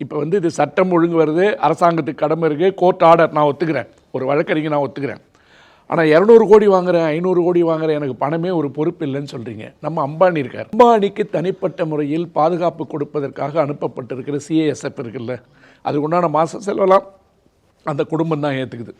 இப்போ வந்து இது சட்டம் ஒழுங்கு வருது, அரசாங்கத்துக்கு கடமை இருக்குது, கோர்ட் ஆர்டர் நான் ஒத்துக்கிறேன், ஒரு வழக்கறிஞர் நான் ஒத்துக்கிறேன். ஆனால் 200 கோடி வாங்குறேன், 500 கோடி வாங்குறேன், எனக்கு பணமே ஒரு பொறுப்பு இல்லைன்னு சொல்கிறீங்க. நம்ம அம்பானி இருக்கார், அம்பானிக்கு தனிப்பட்ட முறையில் பாதுகாப்பு கொடுப்பதற்காக அனுப்பப்பட்டிருக்கிற சிஏஎஸ்எஃப் இருக்குல்ல, அதுக்கு உண்டான மாத செலவெல்லாம் அந்த குடும்பம் தான் ஏற்றுக்குது.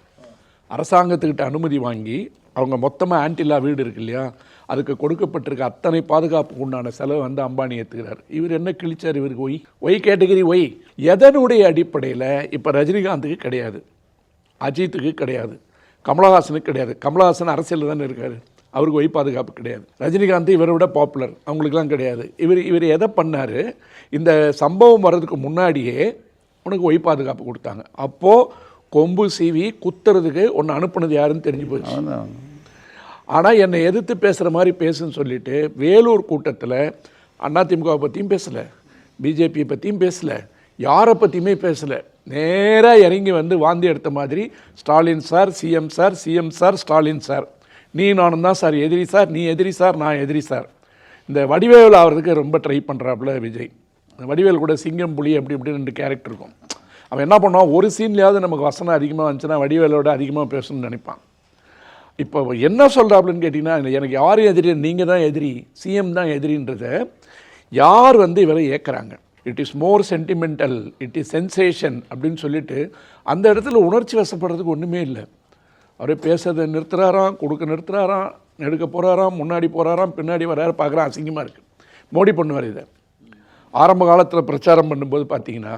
அரசாங்கத்துக்கிட்ட அனுமதி வாங்கி அவங்க மொத்தமாக ஆன்டிலா வீடு இருக்கு இல்லையா, அதுக்கு கொடுக்கப்பட்டிருக்க அத்தனை பாதுகாப்புக்கு உண்டான செலவு வந்து அம்பானி ஏற்றுக்கிறார். இவர் என்ன கிழிச்சார்? இவருக்கு ஒய் கேட்டகரி ஒய். எதனுடைய அடிப்படையில் இப்போ ரஜினிகாந்துக்கு கிடையாது, அஜித்துக்கு கிடையாது, கமலஹாசனுக்கு கிடையாது. கமலஹாசன் அரசியலில் தானே இருக்கார், அவருக்கு ஒய் பாதுகாப்பு கிடையாது. ரஜினிகாந்த் இவரை விட பாப்புலர், அவங்களுக்குலாம் கிடையாது. இவர் எதை பண்ணார்? இந்த சம்பவம் வர்றதுக்கு முன்னாடியே உனக்கு ஒய் பாதுகாப்பு கொடுத்தாங்க. அப்போது கொம்பு சீவி குத்துறதுக்கு ஒன்று அனுப்புனது யாருன்னு தெரிஞ்சு போச்சு. ஆனால் என்னை எதிர்த்து பேசுகிற மாதிரி பேசுன்னு சொல்லிட்டு வேலூர் கூட்டத்தில் அதிமுகவை பற்றியும் பேசலை, பிஜேபியை பற்றியும் பேசலை, யாரை பற்றியுமே பேசலை. நேராக இறங்கி வந்து வாந்தி எடுத்த மாதிரி Stalin sir, CM sir, CM sir, Stalin sir, நீ நானும் தான் சார் எதிரி சார், நீ எதிரி சார், நான் எதிரி சார். இந்த வடிவேல் ஆகிறதுக்கு ரொம்ப ட்ரை பண்ணுறாப்புல விஜய். வடிவேல் கூட சிங்கம் புலி அப்படி இப்படி 2 கேரக்டர் இருக்கும். அவன் என்ன பண்ணுவான், ஒரு சீன்லேயாவது நமக்கு வசனம் அதிகமாக வந்துச்சுன்னா வடிவேலோட அதிகமாக பேசணும்னு நினைப்பான். இப்போ என்ன சொல்கிறாப்புலன்னு கேட்டிங்கன்னா, எனக்கு யார் எதிரி, நீங்கள் தான் எதிரி, சிஎம் தான் எதிரின்றத யார் வந்து இவரை ஏற்கிறாங்க. It is more sentimental, it is sensation அப்படின்னு சொல்லிட்டு அந்த இடத்துல உணர்ச்சி வசப்படுறதுக்கு ஒன்றுமே இல்லை. அவரே பேசுறதை நிறுத்துகிறாராம், கொடுக்க நிறுத்துகிறாராம், எடுக்க போகிறாராம், முன்னாடி போகிறாராம், பின்னாடி வராரு, பார்க்குறான், அசிங்கமாக இருக்குது. மோடி பண்ணுவார் இதை. ஆரம்ப காலத்தில் பிரச்சாரம் பண்ணும்போது பார்த்தீங்கன்னா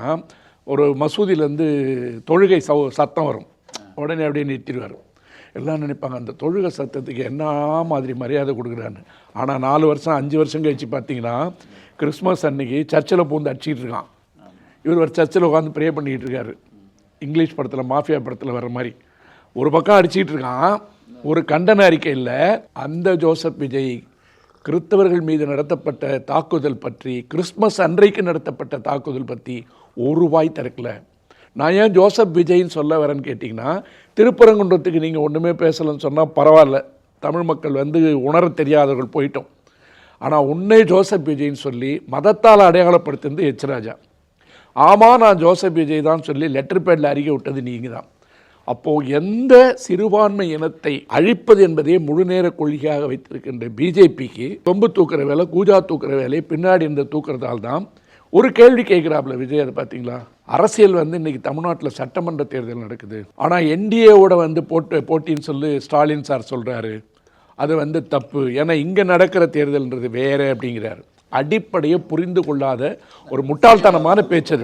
ஒரு மசூதியிலேருந்து தொழுகை சத்தம் வரும், உடனே அப்படியே நிறுத்திடுவார். எல்லாம் நினைப்பாங்க அந்த தொழுகை சத்தத்துக்கு என்ன மாதிரி மரியாதை கொடுக்குறான்னு. ஆனால் 4 வருஷம் 5 வருஷம் கழிச்சு பார்த்தீங்கன்னா கிறிஸ்மஸ் அன்னைக்கு சர்ச்சில் பூந்து அடிச்சிக்கிட்டு இருக்கான். இவர் ஒரு சர்ச்சில் உட்காந்து ப்ரே பண்ணிக்கிட்டு இருக்காரு, இங்கிலீஷ் படத்தில் மாஃபியா படத்தில் வர்ற மாதிரி. ஒரு பக்கம் அடிச்சிக்கிட்டு இருக்கான். ஒரு கண்டன அறிக்கையில் அந்த ஜோசப் விஜய் கிறிஸ்தவர்கள் மீது நடத்தப்பட்ட தாக்குதல் பற்றி, கிறிஸ்மஸ் அன்றைக்கு நடத்தப்பட்ட தாக்குதல் பற்றி ஒரு வாய் திறக்கல. நான் ஏன் ஜோசப் விஜய்ன்னு சொல்ல வரேன்னு கேட்டிங்கன்னா, திருப்பரங்குன்றத்துக்கு நீங்கள் ஒன்றுமே பேசலைன்னு சொன்னால் பரவாயில்ல, தமிழ் மக்கள் வந்து உணர தெரியாதவர்கள் போயிட்டோம். ஆனால் உன்னை ஜோசப் விஜய்ன்னு சொல்லி மதத்தால் அடையாளப்படுத்துறது எச் ராஜா. ஆமாம், நான் ஜோசப் விஜய் தான் சொல்லி லெட்டர் பேடில் அறிக்கை விட்டது நீங்கள் தான். அப்போது எந்த சிறுபான்மை இனத்தை அழிப்பது என்பதே முழு நேர கொள்கையாக வைத்திருக்கின்ற பிஜேபிக்கு கொம்பு தூக்குற வேலை, கூஜா தூக்குற வேலை பின்னாடி இந்த தூக்குறதால் தான் ஒரு கேள்வி கேட்குறாப்புல விஜய். அதை பார்த்தீங்களா, அரசியல் வந்து இன்றைக்கி தமிழ்நாட்டில் சட்டமன்ற தேர்தல் நடக்குது, ஆனால் என்டிஏவோட வந்து போட்டின்னு சொல்லி ஸ்டாலின் சார் சொல்கிறாரு. அது வந்து தப்பு, ஏன்னா இங்கே நடக்கிற தேர்தல்ன்றது வேறு அப்படிங்கிறாரு. அடிப்படையை புரிந்து கொள்ளாத ஒரு முட்டாள்தனமான பேச்சு அது.